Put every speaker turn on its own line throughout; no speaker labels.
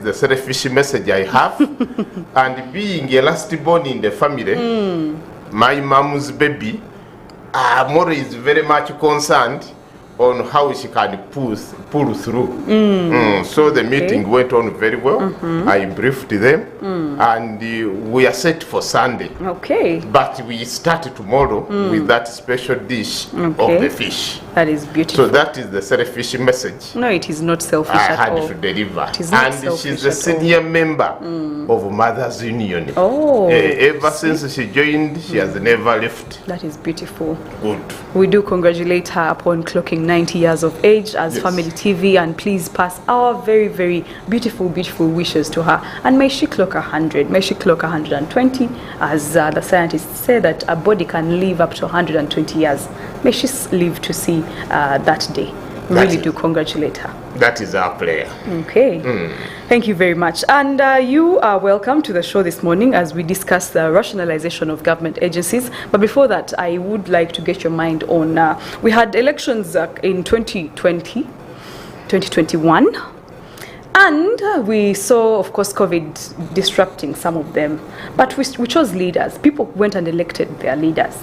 The selfish message I have. And being a last born in the family, my mom's baby, I'm always very much concerned on how she can pull through. So the meeting went on very well. I briefed them, and we are set for Sunday.
Okay.
But we start tomorrow with that special dish of the fish.
That is beautiful.
So that is the selfish message.
No, it is not selfish
I
at all.
had to deliver.
It is not
And
selfish
she's a senior member of Mothers Union.
Oh.
Ever since she joined, she has never left.
That is beautiful.
Good.
We do congratulate her upon clocking 90 years of age as Family TV, and please pass our very, very beautiful, beautiful wishes to her. And may she clock 100, may she clock 120, as the scientists say that a body can live up to 120 years. May she live to see that day. We really do congratulate her.
That is our prayer.
Okay. Thank you very much. And you are welcome to the show this morning as we discuss the rationalization of government agencies. But before that, I would like to get your mind on, we had elections in 2020, 2021. And we saw, of course, COVID disrupting some of them. But we chose leaders. People went and elected their leaders.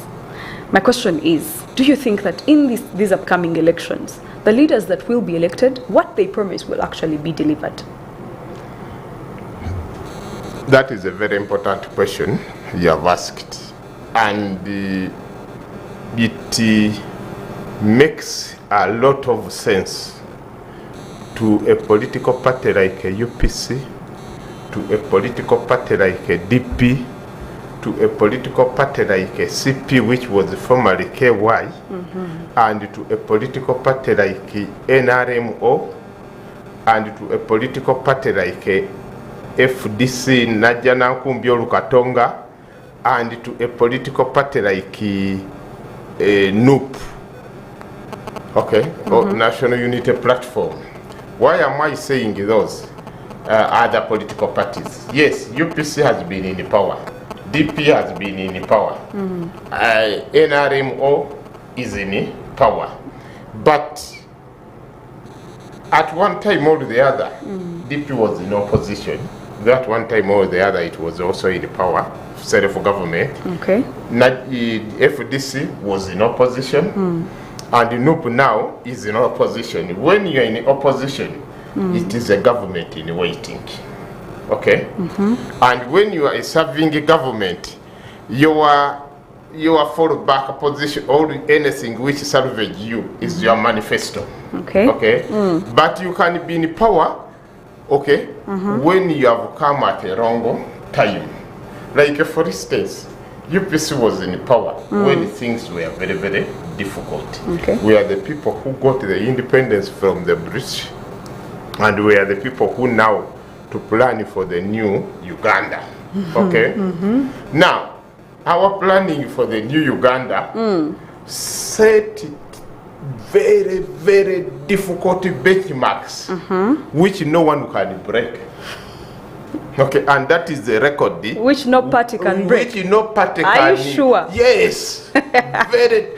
My question is, do you think that in these upcoming elections, the leaders that will be elected, what they promise will actually be delivered?
That is a very important question you have asked. And it makes a lot of sense to a political party like a UPC, to a political party like a DP, to a political party like a CP, which was formerly KY, and to a political party like NRMO, and to a political party like FDC, Najana Nkumbi Olukatonga, and to a political party like NUP, okay, or National Unity Platform. Why am I saying those other political parties? Yes, UPC has been in power. DP has been in power. NRMO is in power. But at one time or the other, DP was in opposition. That one time or the other, it was also in power, self-government. Okay. FDC was in opposition. And NUP now is in opposition. When you're in opposition, it is a government in waiting. Okay? And when you are serving a government, your fallback position or anything which salvage you is your manifesto. Okay? Okay? But you can be in power, okay, when you have come at a wrong time. Like for instance, UPC was in power when things were very, very difficult. Okay. We are the people who got the independence from the British, and we are the people who now to plan for the new Uganda. Okay? Now, our planning for the new Uganda set very, very difficult benchmarks which no one can break. Okay, and that is the record.
Which no party can break.
Which no party can.
Are you sure?
Yes. Very.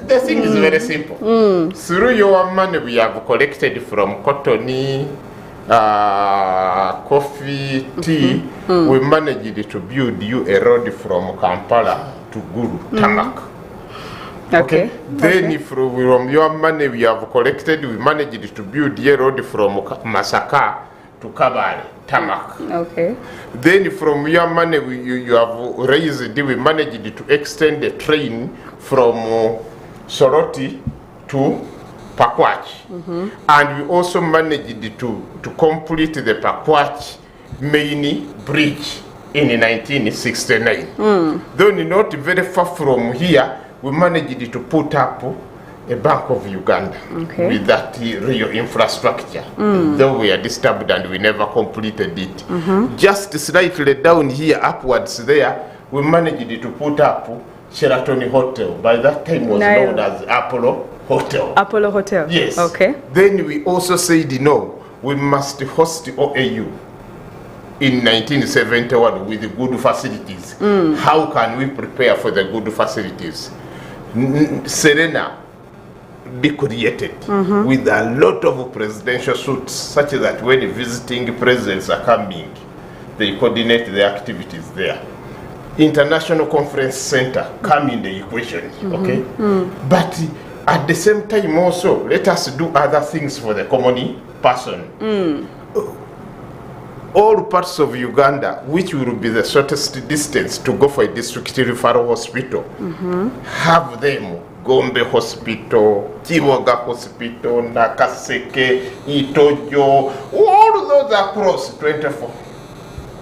The thing is very simple. Through your money we have collected from cotton, coffee, tea, we managed to build you a road from Kampala to Gulu, Tamak. Okay. Then from your money we have collected, we managed to build a road from Masaka to Kabale, Tamak. Okay. Then from your money you have raised, we managed to extend the train from Soroti to Pakwach. And we also managed to complete the Pakwach main bridge in 1969. Though not very far from here, we managed to put up a Bank of Uganda with that real infrastructure. Though we are disturbed and we never completed it. Just slightly down here, upwards there, we managed to put up Sheraton Hotel. By that time was known as Apollo Hotel. Apollo Hotel. Yes. Okay. Then we also said, no, we must host OAU in 1971 with good facilities. How can we prepare for the good facilities? Serena, be created with a lot of presidential suites, such that when visiting presidents are coming, they coordinate the activities there. International Conference Center come in the equation, okay? But at the same time also, let us do other things for the common person. All parts of Uganda, which will be the shortest distance to go for a district referral hospital, have them. Gombe Hospital, Kiwoga Hospital, Nakaseke, Itojo, all those across 24.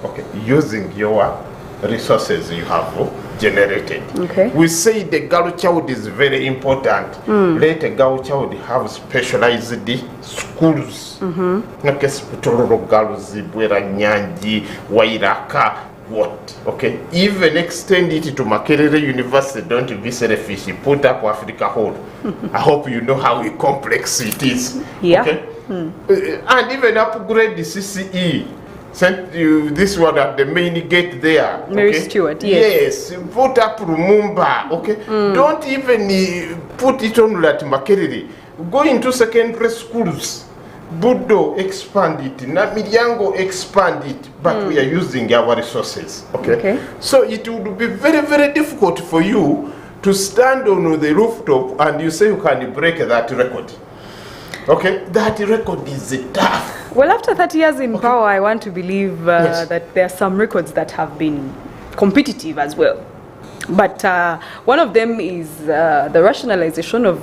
Okay, using your resources you have generated.
Okay.
We say the girl child is very important. Let a girl child have specialized schools. Okay, Sputoro girls, Bwera Nyanji, Wairaka, what? Okay, even extend it to Makerere University. Don't be selfish. Put up Africa Hall. I hope you know how complex it is.
Yeah.
Okay, and even upgrade the CCE. Sent you this one at the main gate there.
Mary
okay?
Stewart, yes.
Yes, put up Lumumba, okay? Don't even put it on at Makerere. Go into secondary schools. Budo, expand it. Namiryango, expand it. But we are using our resources, okay? So it would be very, very difficult for you to stand on the rooftop and you say you can break that record. Okay? That record is tough.
Well, after 30 years in power, I want to believe that there are some records that have been competitive as well. But one of them is the rationalization of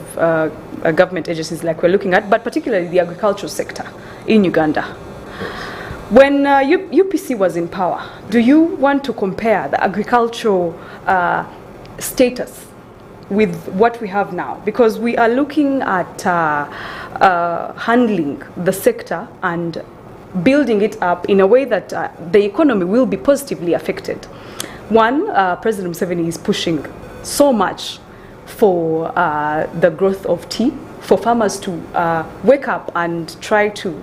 government agencies like we're looking at, but particularly the agricultural sector in Uganda. When UPC was in power, do you want to compare the agricultural status with what we have now? Because we are looking at handling the sector and building it up in a way that the economy will be positively affected. One, President Museveni is pushing so much for the growth of tea, for farmers to wake up and try to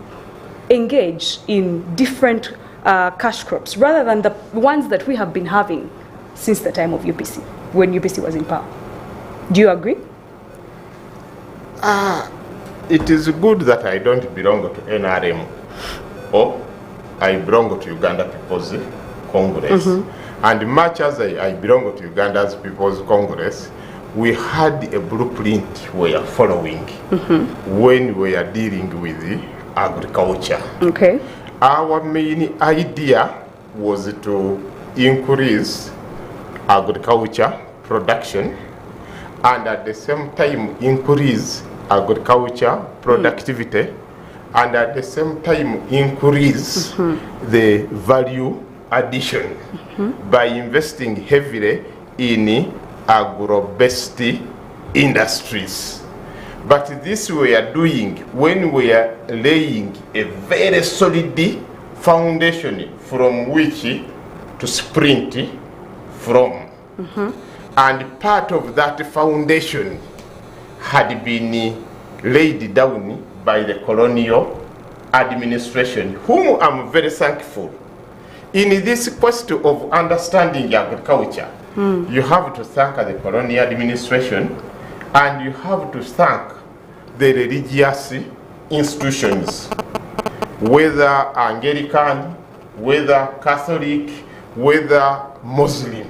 engage in different cash crops rather than the ones that we have been having since the time of UPC, when UPC was in power. Do you agree?
It is good that I don't belong to NRM or I belong to Uganda People's Congress. And much as I belong to Uganda's People's Congress, we had a blueprint we are following when we are dealing with the agriculture.
Okay.
Our main idea was to increase agriculture production and at the same time increase agriculture productivity and at the same time increase the value addition by investing heavily in agro-based industries. But this we are doing when we are laying a very solid foundation from which to sprint from. And part of that foundation had been laid down by the colonial administration, whom I'm very thankful. In this quest of understanding agriculture, you have to thank the colonial administration and you have to thank the religious institutions, whether Anglican, whether Catholic, whether Muslim,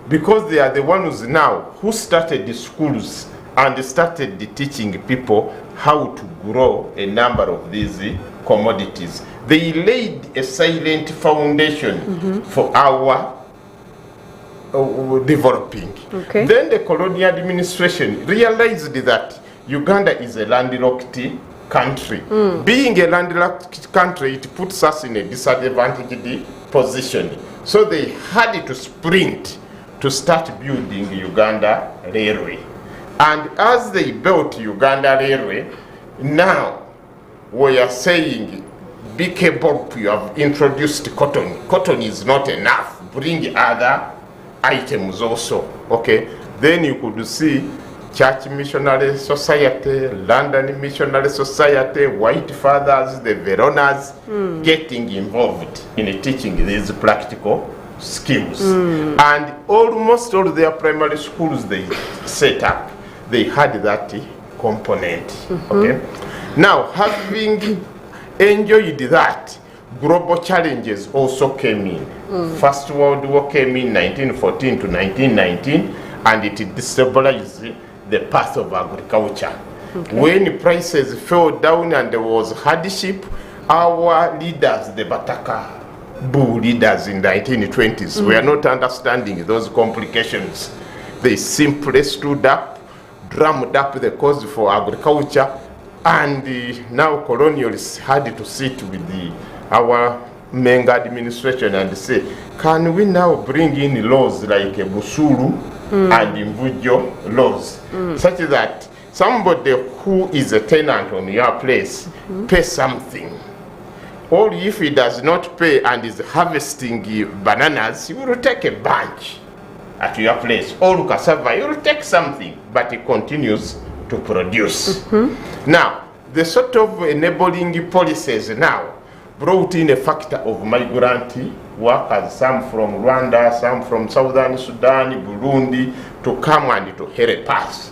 because they are the ones now who started the schools and started teaching people how to grow a number of these commodities. They laid a silent foundation for our developing.
Okay.
Then the colonial administration realized that Uganda is a landlocked country. Being a landlocked country, it puts us in a disadvantaged position. So they had to sprint to start building Uganda Railway. And as they built Uganda Railway, now we are saying, be careful, you have introduced cotton. Cotton is not enough. Bring other items also. Okay. Then you could see Church Missionary Society, London Missionary Society, White Fathers, the Veronas, getting involved in teaching these practical skills. And almost all their primary schools they set up, they had that component. Okay. Now, having enjoyed that, global challenges also came in. First World War came in 1914 to 1919, and it destabilized the path of agriculture. When prices fell down and there was hardship, our leaders, the Bataka Bull leaders in the 1920s, were not understanding those complications. They simply stood up, drummed up the cause for agriculture, and now colonialists had to sit with our Menga administration and say, can we now bring in laws like Busuru and Imvujo laws, such that somebody who is a tenant on your place pay something, or if he does not pay and is harvesting bananas, he will take a bunch at your place, or cassava, he will take something, but he continues to produce. Now, the sort of enabling policies now brought in a factor of migrant workers, some from Rwanda, some from Southern Sudan, Burundi, to come and to help us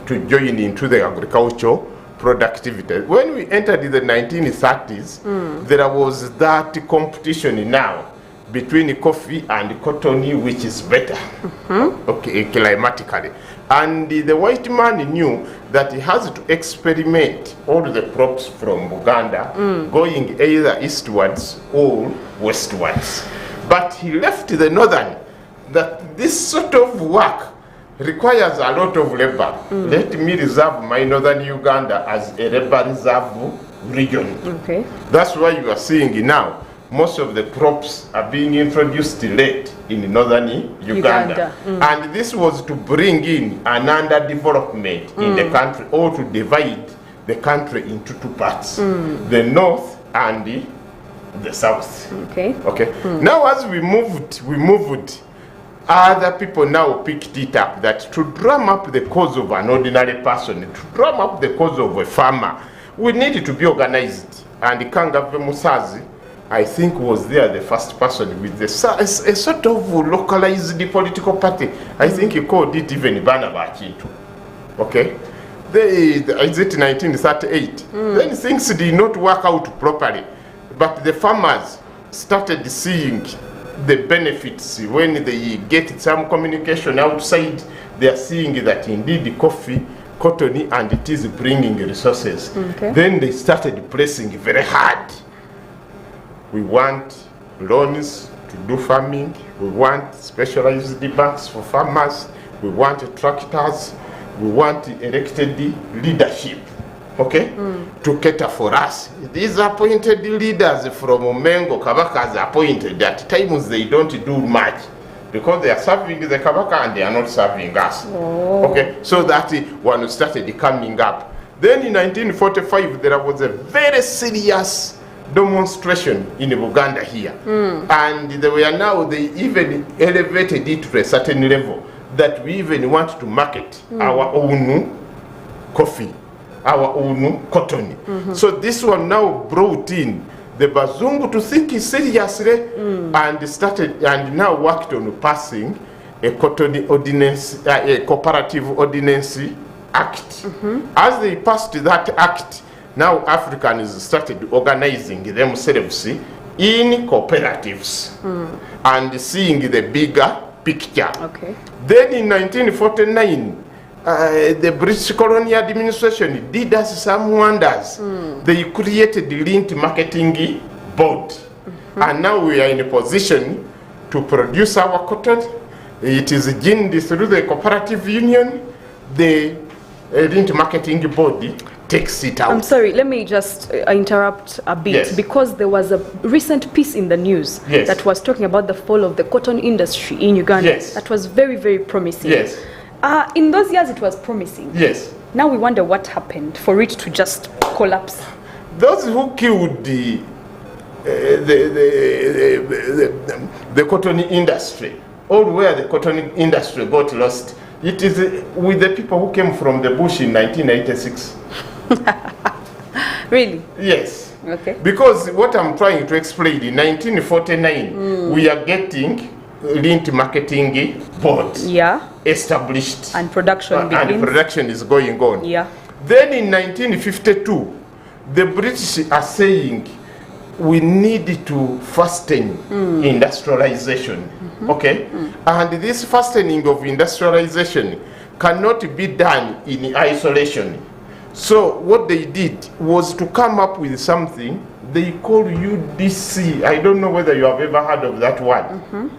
to join into the agricultural productivity. When we entered the 1930s, there was that competition now between coffee and cotton, which is better, climatically. And the white man knew that he has to experiment all the crops from Uganda, going either eastwards or westwards. But he left the northern, that this sort of work requires a lot of labor. Let me reserve my northern Uganda as a labor reserve region. That's why you are seeing now most of the crops are being introduced late in northern Uganda. And this was to bring in an underdevelopment in the country, or to divide the country into two parts, the north and the south. Now as we moved, other people now picked it up, that to drum up the cause of an ordinary person, to drum up the cause of a farmer, we need to be organized. And Kangave Musazi, I think, was there the first person with a sort of localized political party. I think he called it even Banabachintu. Is it 1938? Then things did not work out properly. But the farmers started seeing the benefits when they get some communication outside. They are seeing that indeed coffee, cotton, and it is bringing resources. Then they started pressing very hard. We want loans to do farming. We want specialized banks for farmers. We want tractors. We want elected leadership, to cater for us. These appointed leaders from Omengo, Kabaka's appointed. At times they don't do much because they are serving the Kabaka and they are not serving us. So that one started coming up. Then in 1945, there was a very serious demonstration in Uganda here, and they even elevated it to a certain level that we even want to market our own coffee, our own cotton. So this one now brought in the Bazungu to think seriously, and now worked on passing a cotton ordinance, a cooperative ordinance act. As they passed that act, now Africans started organizing themselves in cooperatives and seeing the bigger picture. Then in 1949, the British colonial administration did us some wonders. They created the Lint Marketing Board. And now we are in a position to produce our cotton. It is ginned through the cooperative union. The Lint Marketing Board takes it out.
I'm sorry, let me just interrupt a bit, because there was a recent piece in the news that was talking about the fall of the cotton industry in Uganda. That was very, very promising. In those years it was promising. Now we wonder what happened for it to just collapse.
Those who killed the cotton industry, or where the cotton industry got lost, it is with the people who came from the bush in 1986.
Really?
Yes. Because what I'm trying to explain, in 1949, we are getting Lint Marketing Board established.
And production begins.
And production is going on. Then in 1952, the British are saying we need to fasten industrialization. Okay? And this fastening of industrialization cannot be done in isolation. So what they did was to come up with something they call UDC. I don't know whether you have ever heard of that one.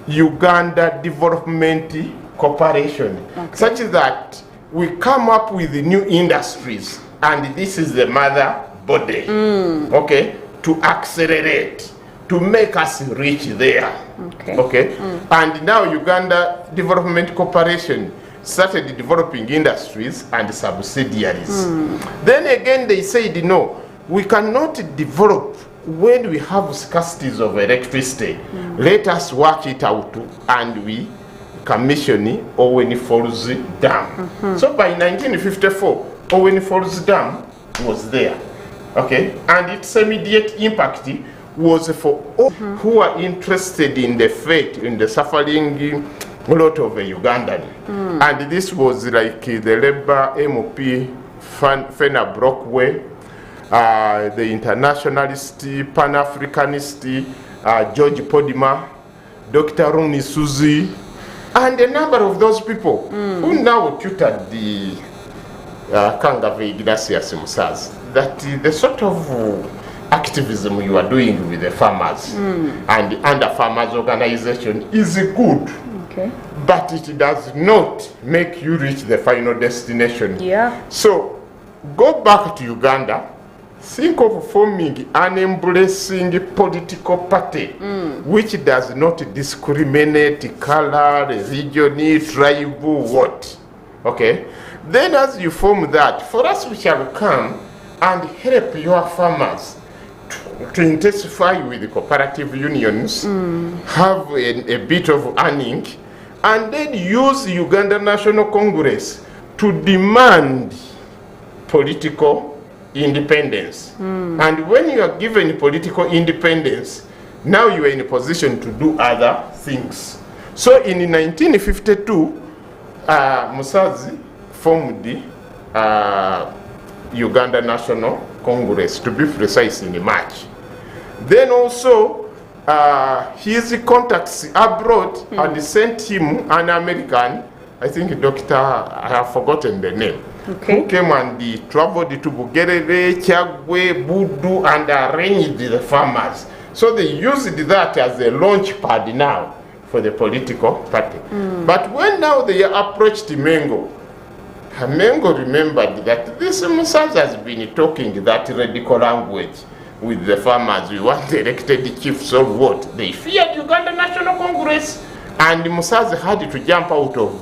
Uganda Development Corporation. Such that we come up with new industries, and this is the mother body, okay, to accelerate, to make us reach there. Okay. And now Uganda Development Corporation started developing industries and subsidiaries. Then again they said, no, we cannot develop when we have scarcities of electricity. Let us work it out, and we commission Owen Falls Dam. So by 1954, Owen Falls Dam was there. Okay, and its immediate impact was for all who are interested in the fate, in the suffering lot of a Ugandan. And this was like the Labour MP Fena Brockway, the internationalist, pan-Africanist, George Podima, Dr. Roni Suzi, and a number of those people who now tutored the Kangave Ignatius Musaz, that the sort of activism you are doing with the farmers and under farmers organization is good. But it does not make you reach the final destination. So go back to Uganda, think of forming an embracing political party which does not discriminate color, religion, tribe, what. Okay? Then as you form that, for us we shall come and help your farmers to intensify with the cooperative unions, have a bit of earning, and then use Uganda National Congress to demand political independence. And when you are given political independence, now you are in a position to do other things. So in 1952, Musazi formed the Uganda National Congress, to be precise, in March. Then also, his contacts abroad had sent him an American, I think Doctor, I have forgotten the name, who came and traveled to Bugerere, Chagwe, Budu, and arranged the farmers. So they used that as a launch pad now for the political party. But when now they approached Mengo, Mengo remembered that this Musaz has been talking that radical language with the farmers. We want elected chiefs or what? They feared Uganda National Congress, and Musaz had to jump out of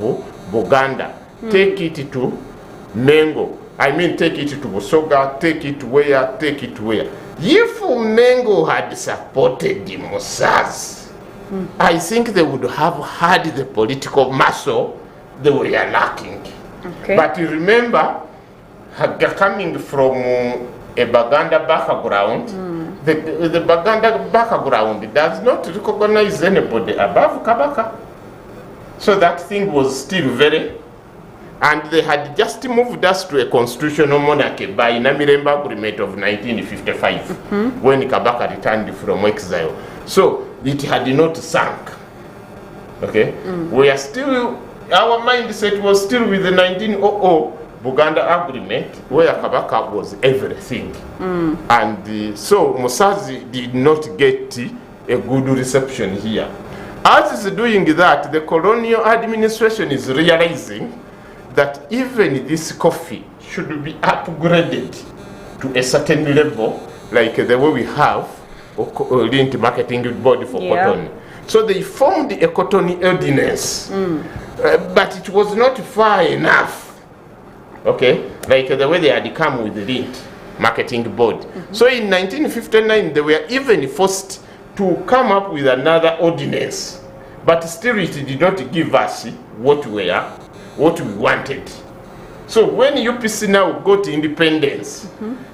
Buganda, take it to Mengo. I mean, take it to Busoga, take it where, take it where. If Mengo had supported Musaz, I think they would have had the political muscle they were lacking. But remember, coming from a Baganda background, the Baganda background does not recognize anybody above Kabaka. So that thing was still very, and they had just moved us to a constitutional monarchy by Namirembe Agreement of 1955, when Kabaka returned from exile. So it had not sunk. Okay? We are still, our mindset was still with the 1900 Buganda Agreement, where Kabaka was everything. And so Musazi did not get a good reception here. As is doing that, the colonial administration is realizing that even this coffee should be upgraded to a certain level, like the way we have a linked marketing board for cotton. So they formed a cotton ordinance, but it was not far enough. Okay, like the way they had come with the linked marketing board. So in 1959, they were even forced to come up with another ordinance, but still it did not give us what we wanted. So when UPC now got independence,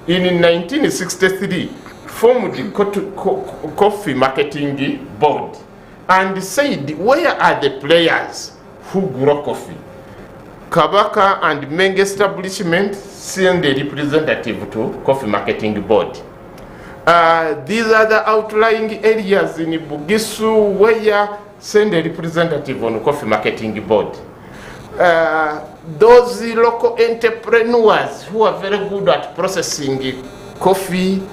in 1963, formed the coffee marketing board and said, where are the players who grow coffee? Kabaka and Menge establishment send a representative to Coffee Marketing Board. These are the outlying areas in Bugisu where send a representative on Coffee Marketing Board. Those local entrepreneurs who are very good at processing coffee,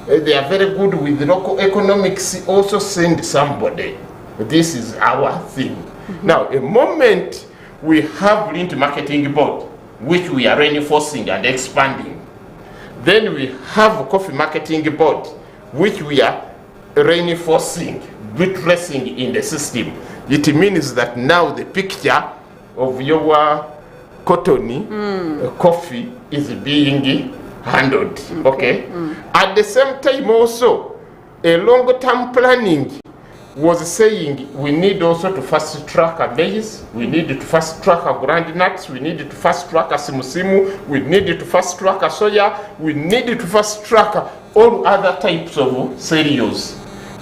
they are very good with local economics, also send somebody. This is our thing. Now, a moment we have linked marketing board, which we are reinforcing and expanding. Then we have coffee marketing board, which we are reinforcing, buttressing in the system. It means that now the picture of your cotton coffee is being handled. Okay. At the same time also, a long-term planning was saying we need also to fast track a maize, we need to fast track a groundnuts, we need to fast track a simusimu, we need to fast track a soya, we need to fast track all other types of cereals.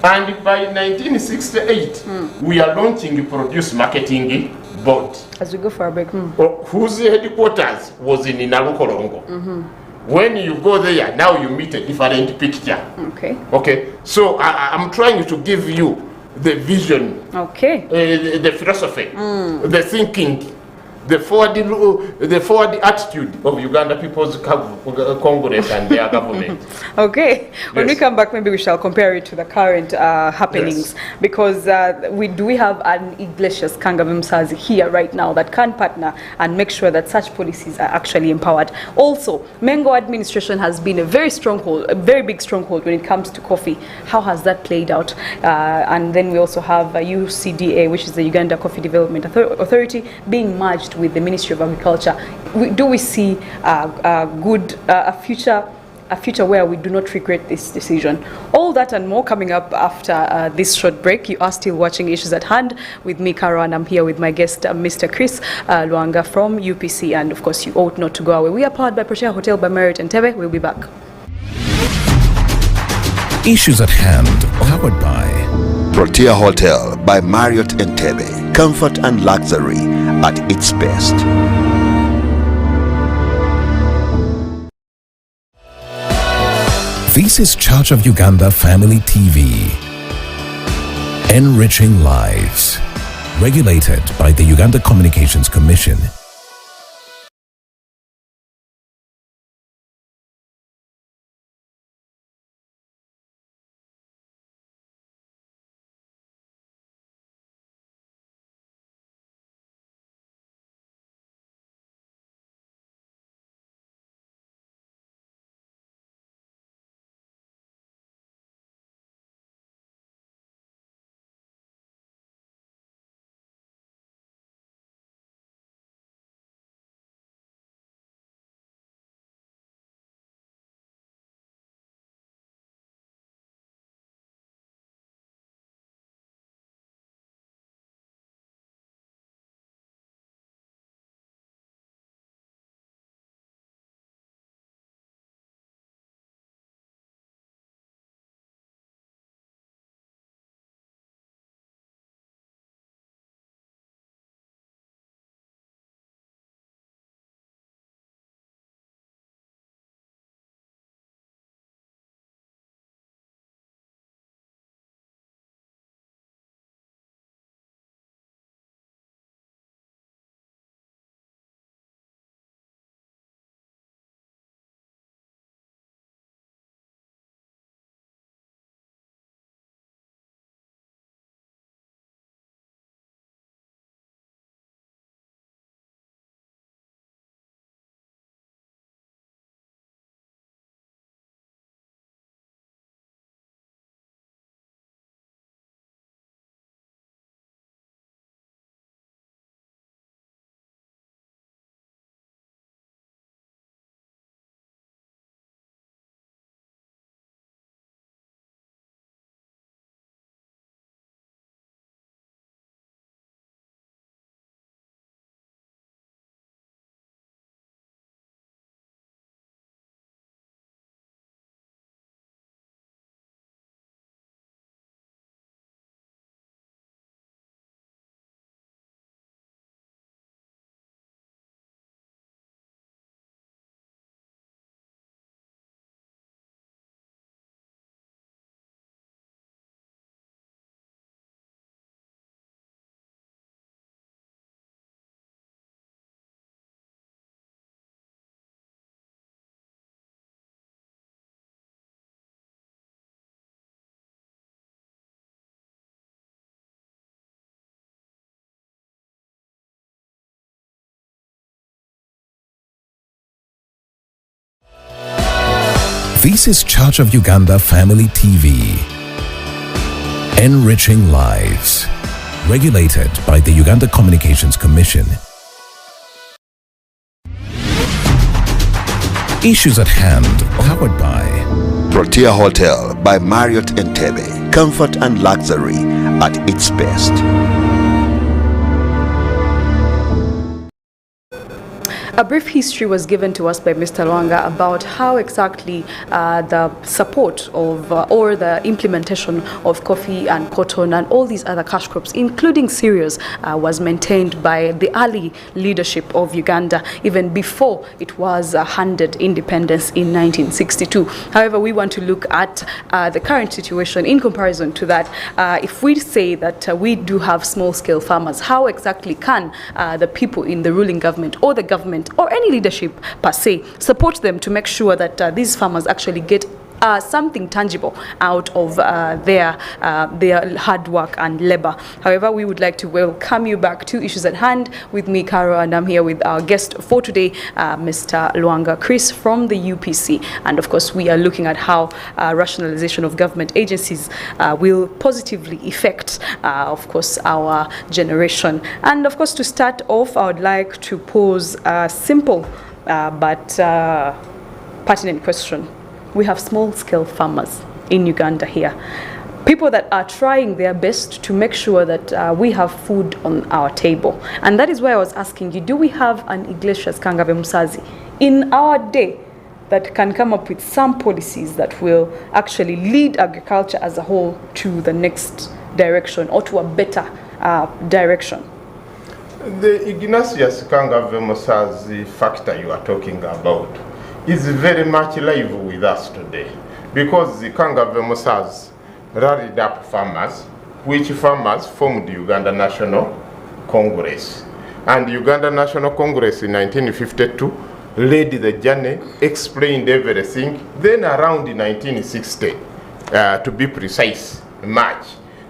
And by 1968, we are launching a produce marketing board.
As we go for a break.
Whose headquarters was in Inarukorongo. When you go there, now you meet a different picture.
Okay.
Okay. So I'm trying to give you the vision, the philosophy, the thinking, the forward attitude of Uganda People's Congress and their government.
Okay. When we come back, maybe we shall compare it to the current happenings, because we have an Iglesias Kangavimsazi here right now that can partner and make sure that such policies are actually empowered. Also, Mengo administration has been a very big stronghold when it comes to coffee. How has that played out? And then we also have UCDA, which is the Uganda Coffee Development Authority, being merged with the Ministry of Agriculture. Do we see a future where we do not regret this decision? All that and more coming up after this short break. You are still watching Issues at Hand with me, Caro, and I'm here with my guest, Mr. Chris Luanga from UPC. And of course, you ought not to go away. We are powered by Protea Hotel by Marriott Entebbe. We'll be back.
Issues at Hand, powered by
Protea Hotel by Marriott Entebbe. Comfort and luxury at its best.
This is Church of Uganda Family TV. Enriching lives. Regulated by the Uganda Communications Commission. This is Church of Uganda Family TV. Enriching lives. Regulated by the Uganda Communications Commission. Issues at hand, powered by
Protea Hotel by Marriott Entebbe. Comfort and luxury at its best.
A brief history was given to us by Mr. Lwanga about how exactly the support of or the implementation of coffee and cotton and all these other cash crops, including cereals, was maintained by the early leadership of Uganda, even before it was handed independence in 1962. However, we want to look at the current situation in comparison to that. If we say that we do have small-scale farmers, how exactly can the people in the ruling government or the government or any leadership per se support them to make sure that these farmers actually get something tangible out of their hard work and labor. However, we would like to welcome you back to Issues at Hand with me, Caro, and I'm here with our guest for today, Mr. Lwanga Chris from the UPC. And of course, we are looking at how rationalization of government agencies will positively affect, of course, our generation. And of course, to start off, I would like to pose a simple but pertinent question. We have small-scale farmers in Uganda here, people that are trying their best to make sure that we have food on our table. And that is why I was asking you, do we have an Iglesias Kangave Musazi in our day that can come up with some policies that will actually lead agriculture as a whole to the next direction or to a better direction?
The Ignatius Kangave Musazi factor you are talking about is very much live with us today, because the Kangave Musazi rallied up farmers, which farmers formed the Uganda National Congress. And the Uganda National Congress in 1952 led the journey, explained everything. Then around 1960, to be precise, March,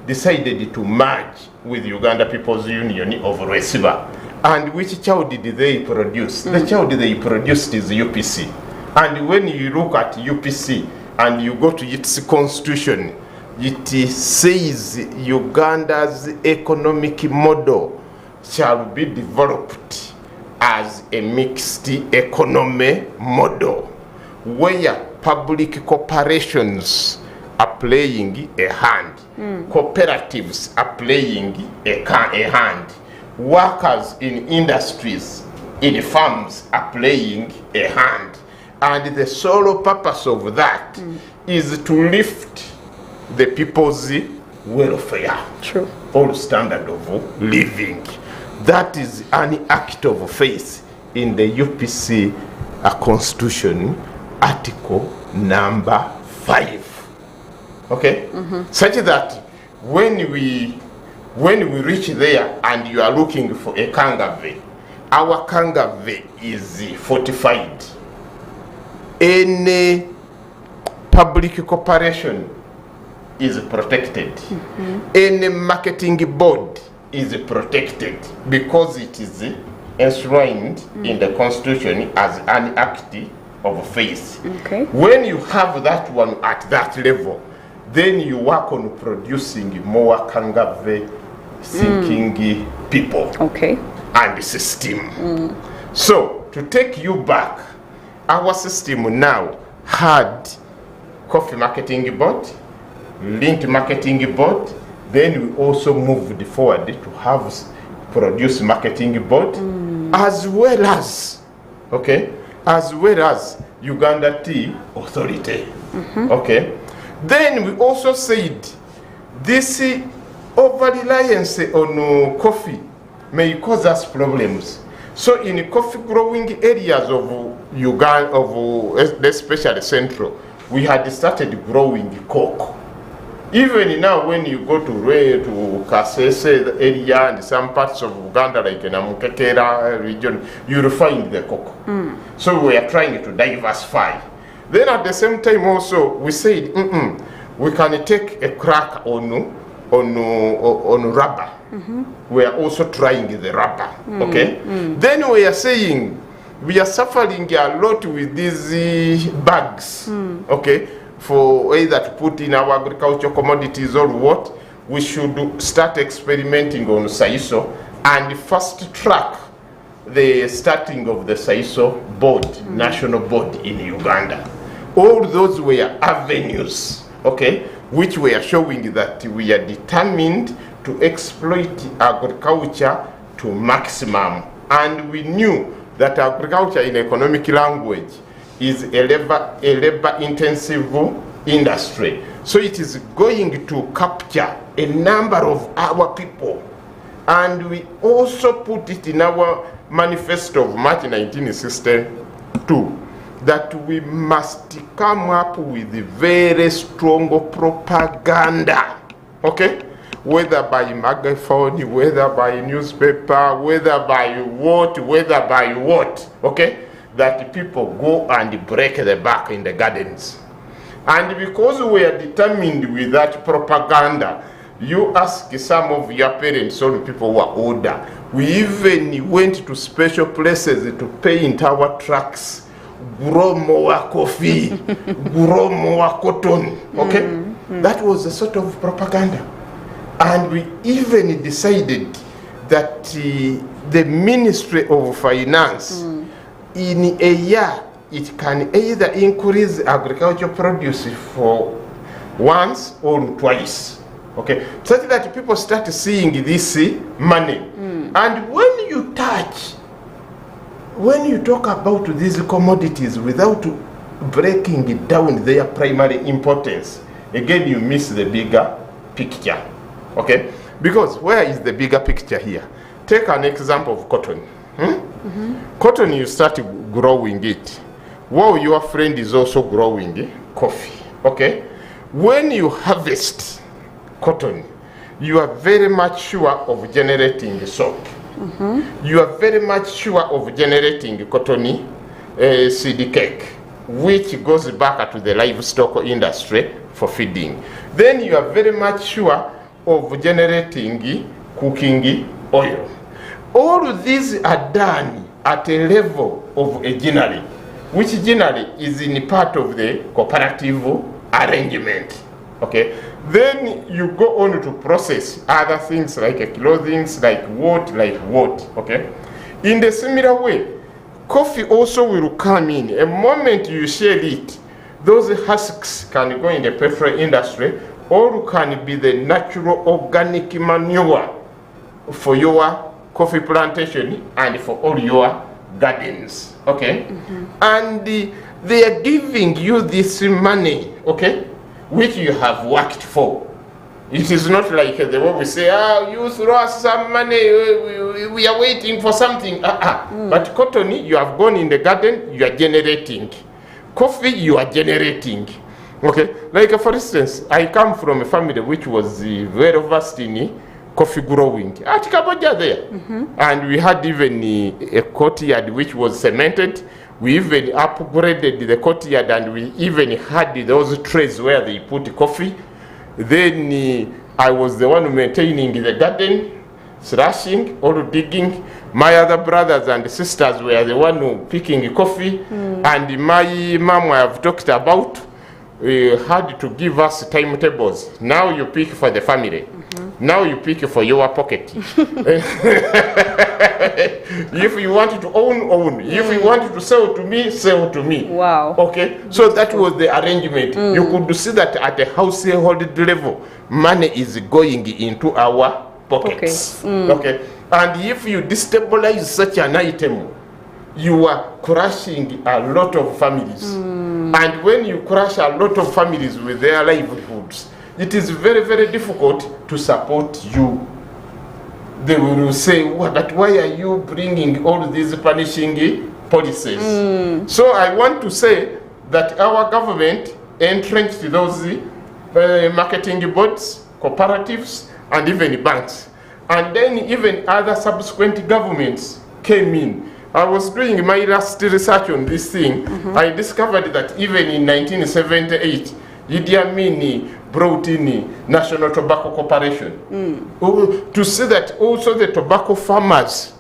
decided to merge with Uganda People's Union of Resiba. And which child did they produce? The child they produced is UPC. And when you look at UPC and you go to its constitution, it says Uganda's economic model shall be developed as a mixed economy model, where public corporations are playing a hand, cooperatives are playing a hand, workers in industries, in farms are playing a hand. And the sole purpose of that is to lift the people's welfare,
True.
or standard of living. That is an act of faith in the UPC Constitution, Article number 5. Okay? Such that when we reach there and you are looking for a Kangave, our Kangave is fortified. Any public corporation is protected. Any marketing board is protected because it is enshrined in the constitution as an act of faith.
Okay.
When you have that one at that level, then you work on producing more Kangave thinking people.
Okay.
And system. So to take you back, our system now had coffee marketing board, lint marketing board, then we also moved forward to have produce marketing board, as well as Uganda Tea Authority. Okay. Then we also said this over-reliance on coffee may cause us problems. So in coffee growing areas of Uganda, especially central, we had started growing cocoa. Even now when you go to Kasese area and some parts of Uganda like Namukekera region, you'll find the cocoa. So we are trying to diversify. Then at the same time also we said, we can take a crack on rubber. We are also trying the rubber. Okay. Then we are saying we are suffering a lot with these bags, okay, for either to put in our agricultural commodities or what. We should start experimenting on Saiso and fast track the starting of the Saiso board, national board in Uganda. All those were avenues, okay, which were showing that we are determined to exploit agriculture to maximum. And we knew that agriculture in economic language is a labor-intensive industry. So it is going to capture a number of our people. And we also put it in our manifesto of March 1962 that we must come up with very strong propaganda, okay? Whether by megaphone, whether by newspaper, whether by what, okay? That people go and break the back in the gardens. And because we are determined with that propaganda, you ask some of your parents or people who are older, we even went to special places to paint our trucks, grow more coffee, grow more cotton, okay? That was a sort of propaganda. And we even decided that the Ministry of Finance, in a year, it can either increase agricultural produce for once or twice, okay? Such that people start seeing this money. And when you talk about these commodities without breaking it down their primary importance, again you miss the bigger picture, okay? Because where is the bigger picture here? Take an example of cotton. Cotton, you start growing it while your friend is also growing coffee, okay? When you harvest cotton, you are very much sure of generating soap. You are very much sure of generating cotton seed cake, which goes back to the livestock industry for feeding. Then you are very much sure of generating cooking oil. All of these are done at a level of a granary, which granary is in part of the cooperative arrangement, okay? Then you go on to process other things like clothing, like what, okay? In the similar way, coffee also will come in. A moment you share it, those husks can go in the petrol industry or can be the natural organic manure for your coffee plantation and for all your gardens, okay? And they are giving you this money, okay, which you have worked for. It is not like the way we say, you throw us some money, we are waiting for something. But cotton, you have gone in the garden, you are generating. Coffee, you are generating. Okay, like for instance, I come from a family which was very versed in coffee growing at Kaboja there. And we had even a courtyard which was cemented. We even upgraded the courtyard and we even had those trays where they put coffee. Then I was the one maintaining the garden, slashing or digging. My other brothers and sisters were the one who picking coffee. And my mom I have talked about had to give us timetables. Now you pick for the family. Now you pick for your pocket. If you want to own. If you want to sell to me, sell to me. Wow. Okay. So that was the arrangement. You could see that at a household level, money is going into our pockets. Okay. And if you destabilize such an item, you are crushing a lot of families. And when you crush a lot of families with their livelihoods, it is very, very difficult to support you. They will say, but why are you bringing all these punishing policies? So I want to say that our government entrenched those marketing boards, cooperatives, and even banks. And then even other subsequent governments came in. I was doing my last research on this thing. I discovered that even in 1978, Idi Amin brought in National Tobacco Corporation to see that also the tobacco farmers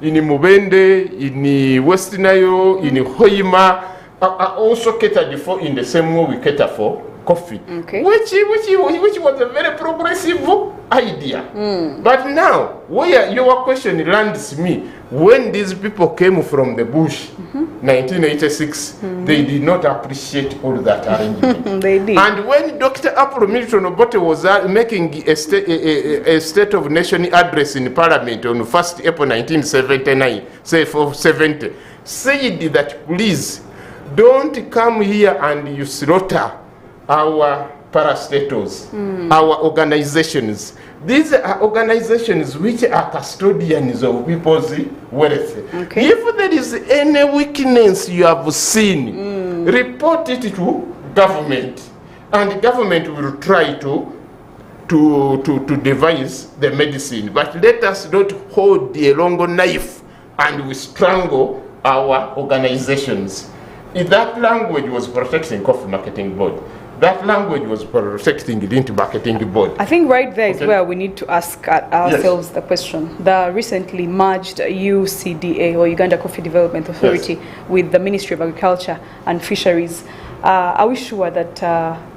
in Mubende, in West Nile, in Hoima, are also catered for in the same way we cater for coffee,
okay.
which was a very progressive idea. But now, where your question lands me, when these people came from the bush, 1986, they did not appreciate all that arrangement.
They did.
And when Dr. Apollo Milton Obote was making a State of Nation address in Parliament on 1st April 1979, said that please don't come here and you slaughter our parastatals, our organizations. These are organizations which are custodians of people's wealth.
Okay.
If there is any weakness you have seen, report it to government, and government will try to devise the medicine. But let us not hold the long knife and we strangle our organizations. If that language was protecting Coffee Marketing Board, that language was protecting the Lint Marketing Board.
I think right there is where we need to ask ourselves the question. The recently merged UCDA, or Uganda Coffee Development Authority, with the Ministry of Agriculture and Fisheries. Are we sure that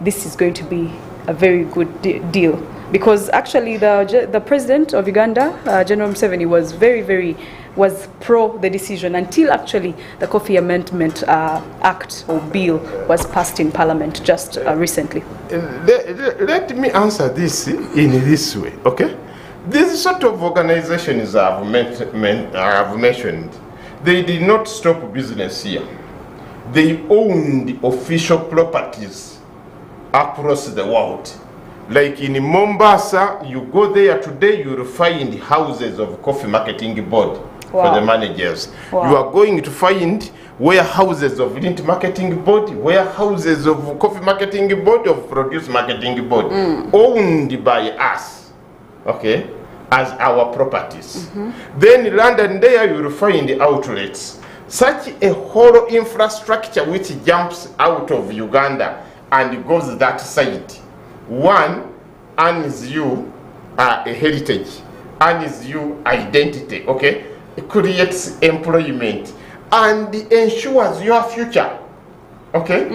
this is going to be a very good deal? Because actually the president of Uganda, General Museveni, was pro the decision until actually the Coffee Amendment Act or bill was passed in Parliament just recently.
Let me answer this in this way, okay? These sort of organizations I've mentioned, they did not stop business here. They owned official properties across the world. Like in Mombasa, you go there today, you will find houses of Coffee Marketing Board. Wow. For the managers. Wow. You are going to find warehouses of Lint Marketing Board, warehouses of Coffee Marketing Board, of Produce Marketing Board, owned by us, okay, as our properties. Then in London there you will find outlets. Such a whole infrastructure which jumps out of Uganda and goes that side. One, earns you a heritage, earns you identity, okay? It creates employment and ensures your future, okay?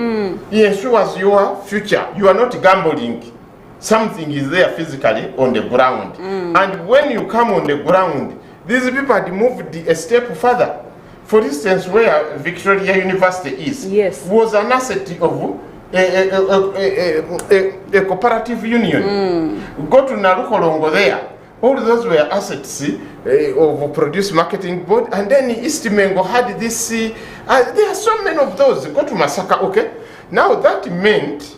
It ensures your future. You are not gambling. Something is there physically on the ground. And when you come on the ground, these people had moved a step further. For instance, where Victoria University is, was an asset of a cooperative union. Go to Narukolongo there. All those were assets of Produce Marketing Board, and then East Mengo had this. There are so many of those. Go to Masaka, okay? Now that meant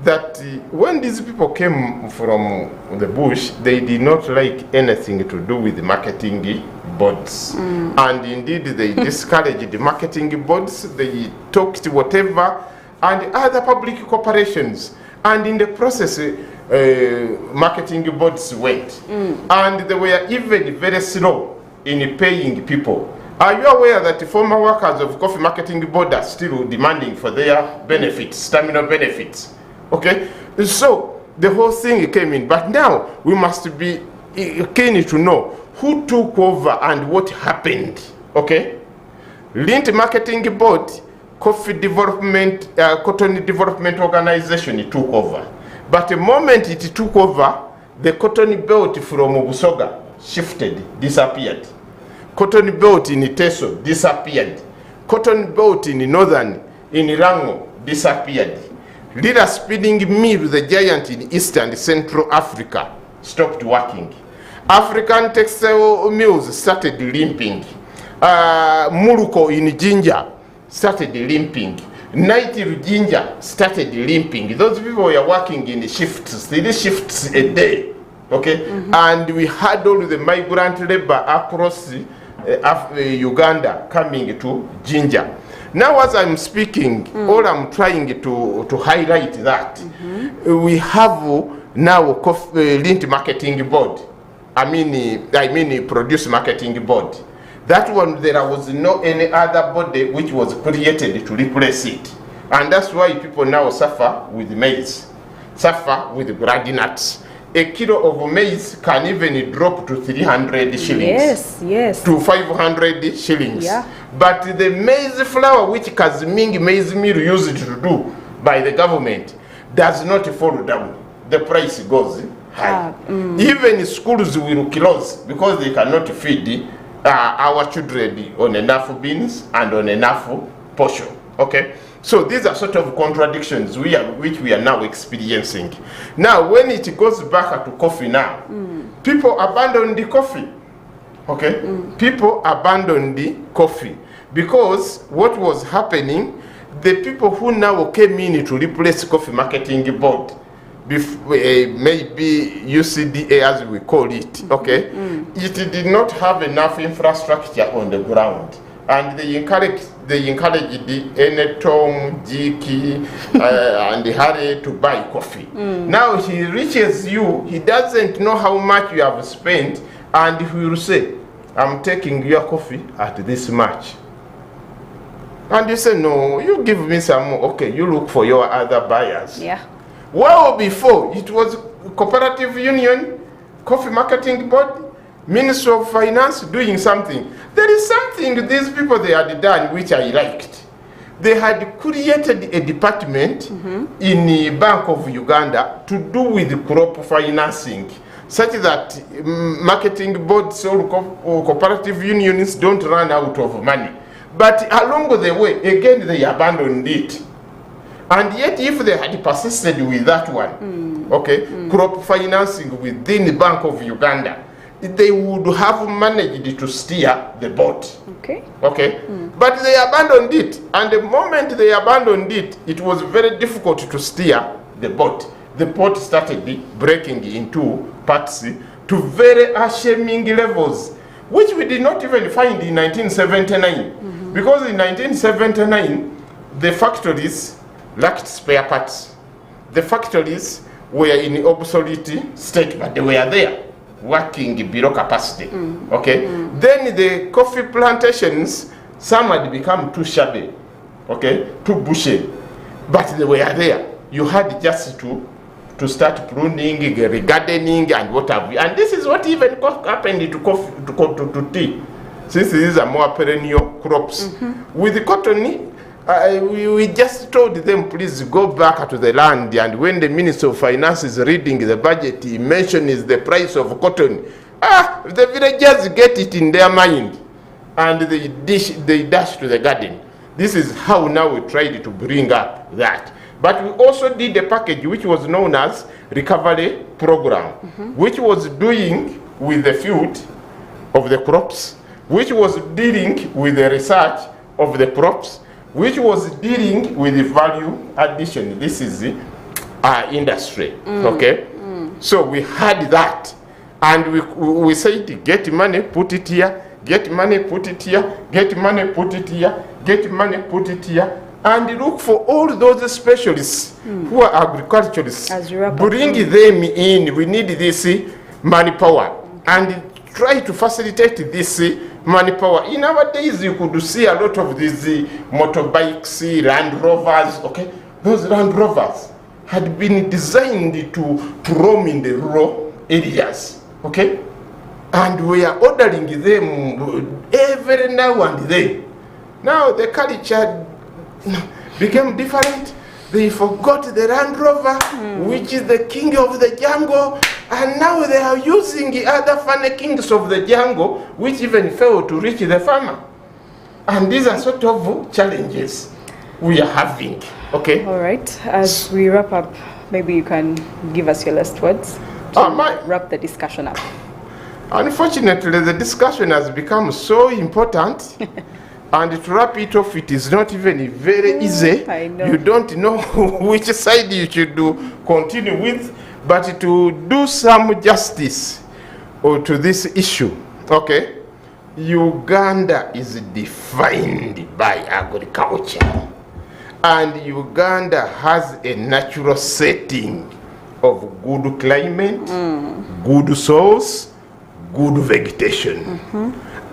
that when these people came from the bush, they did not like anything to do with the marketing boards. And indeed, they discouraged the marketing boards. They talked whatever, and other public corporations. And in the process, marketing boards went. And they were even very slow in paying people. Are you aware that the former workers of Coffee Marketing Board are still demanding for their benefits, stamina benefits? Okay? So the whole thing came in. But now we must be keen to know who took over and what happened. Okay? Lint Marketing Board, Coffee Development, Cotton Development Organization took over. But the moment it took over, the cotton belt from Busoga shifted, disappeared. Cotton belt in Teso disappeared. Cotton belt in Northern, in Rango, disappeared. Leader spinning mill, the giant in East and Central Africa, stopped working. African textile mills started limping. Muruko in Jinja started limping. Nightil Ginger started limping. Those people were working in shifts, 3 shifts a day. Okay? And we had all the migrant labor across Uganda coming to Ginger. Now as I'm speaking, all I'm trying to highlight that we have now Lint Marketing Board. I mean Produce Marketing Board. That one, there was no any other body which was created to replace it. And that's why people now suffer with maize, suffer with groundnuts. a kilo of maize can even drop to 300 shillings.
Yes.
To 500 shillings.
Yeah.
But the maize flour which Kazmingi maize mill used to do by the government does not fall down. The price goes high. Even schools will close because they cannot feed our children on enough beans and on enough portion. Okay? So these are sort of contradictions which we are now experiencing. Now, when it goes back to coffee now, people abandon the coffee. Okay? People abandon the coffee because what was happening, the people who now came in to replace Coffee Marketing Board, maybe UCDA as we call it, okay? It did not have enough infrastructure on the ground. And they encouraged the Enetom, Jiki, and Harry to buy coffee. Now he reaches you, he doesn't know how much you have spent, and he will say, I'm taking your coffee at this much. And you say, no, you give me some more. Okay, you look for your other buyers.
Yeah.
Well, before, it was Cooperative Union, Coffee Marketing Board, Ministry of Finance doing something. There is something these people they had done which I liked. They had created a department in the Bank of Uganda to do with crop financing, such that marketing boards or cooperative unions don't run out of money. But along the way, again, they abandoned it. And yet, if they had persisted with that one, crop financing within the Bank of Uganda, they would have managed to steer the boat. But they abandoned it. And the moment they abandoned it, it was very difficult to steer the boat. The boat started breaking into parts to very shaming levels, which we did not even find in 1979. Because in 1979, the factories lacked spare parts. The factories were in obsolete state, but they were there, working below capacity. Then the coffee plantations, some had become too shabby, too bushy, but they were there. You had just to start pruning, gardening, and what have you. And this is what even happened to coffee, to tea, since these are more perennial crops. With the cotton, we just told them, please go back to the land, and when the Minister of Finance is reading the budget, he mentions the price of cotton. The villagers get it in their mind, and they dash to the garden. This is how now we tried to bring up that. But we also did a package which was known as Recovery Program, which was doing with the field of the crops, which was dealing with the research of the crops, which was dealing with the value addition. This is the industry, So we had that, and we said, get money, put it here, get money, put it here, get money, put it here, get money, put it here, and look for all those specialists who are agriculturists, bring them in. We need this manpower, and try to facilitate this manpower. In our days, you could see a lot of these motorbikes, Land Rovers, Those Land Rovers had been designed to roam in the rural areas, And we are ordering them every now and then. Now the culture became different. They forgot the Land Rover, which is the king of the jungle, and now they are using the other funny kings of the jungle, which even fail to reach the farmer. And these are sort of challenges we are having.
All right. As we wrap up, maybe you can give us your last words to wrap the discussion up.
Unfortunately, the discussion has become so important. And to wrap it off, it is not even very easy.
I know.
You don't know which side you should continue with, but to do some justice to this issue, Uganda is defined by agriculture. And Uganda has a natural setting of good climate, good soils, good vegetation.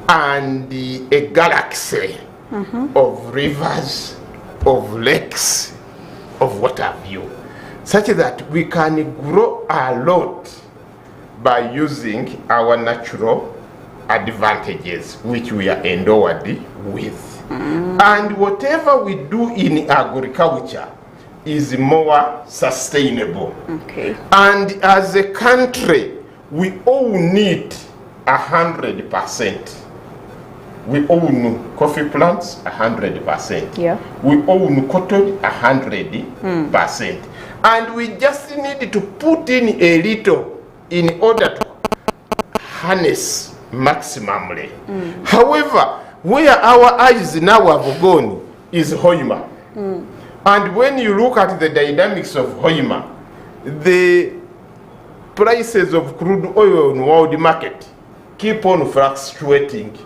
And a galaxy of rivers, of lakes, of what have you, such that we can grow a lot by using our natural advantages which we are endowed with. And whatever we do in agriculture is more sustainable.
Okay.
And as a country, we own it 100%. We own coffee plants 100%.
Yeah.
We own cotton 100%. And we just need to put in a little in order to harness maximally. However, where our eyes now have gone is Hoima. And when you look at the dynamics of Hoima, the prices of crude oil in world market keep on fluctuating.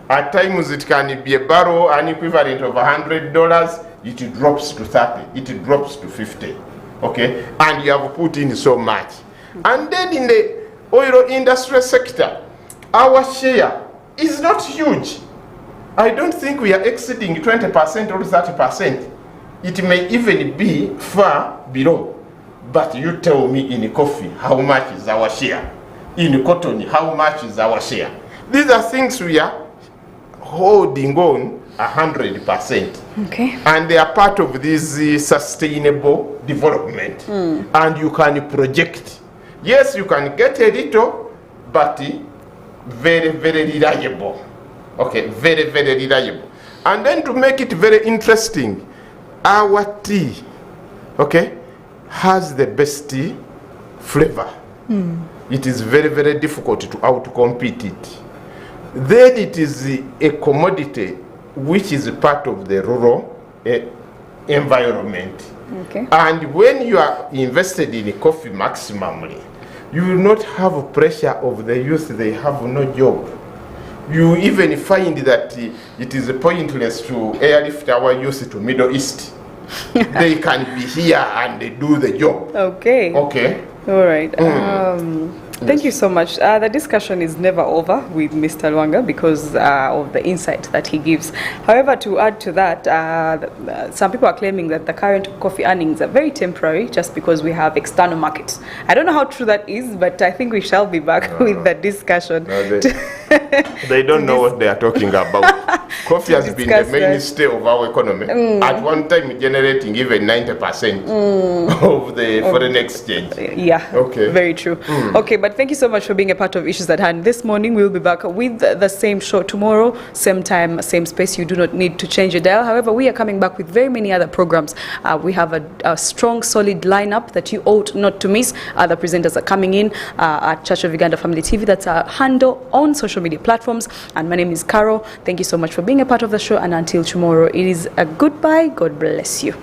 At times it can be a barrel, an equivalent of $100, it drops to 30, it drops to 50. Okay, and you have put in so much. And then in the oil industry sector, our share is not huge. I don't think we are exceeding 20% or 30%. It may even be far below. But you tell me in coffee, how much is our share? In cotton, how much is our share? These are things we are holding on 100%.
Okay.
And they are part of this sustainable development. And you can project. Yes, you can get a little, but very, very reliable. Okay, very, very reliable. And then to make it very interesting, our tea, okay, has the best tea flavor. It is very, very difficult to outcompete it. Then it is a commodity which is part of the rural environment.
Okay.
And when you are invested in coffee maximally, you will not have pressure of the youth, they have no job. You even find that it is pointless to airlift our youth to Middle East. They can be here and they do the job.
Okay.
Okay.
All right. Thank you so much. The discussion is never over with Mr. Lwanga because of the insight that he gives. However, to add to that, some people are claiming that the current coffee earnings are very temporary just because we have external markets. I don't know how true that is, but I think we shall be back with the discussion.
No, they don't know what they are talking about. Coffee has been the mainstay of our economy. At one time generating even 90% of the foreign exchange.
Yeah,
okay.
Very true. Okay, but thank you so much for being a part of Issues at Hand. This morning we'll be back with the same show tomorrow, same time, same space. You do not need to change your dial. However, we are coming back with very many other programs. We have a strong, solid lineup that you ought not to miss. Other presenters are coming in at Church of Uganda Family TV. That's our handle on social media platforms. And my name is Carol. Thank you so much for being a part of the show. And until tomorrow, it is a goodbye. God bless you.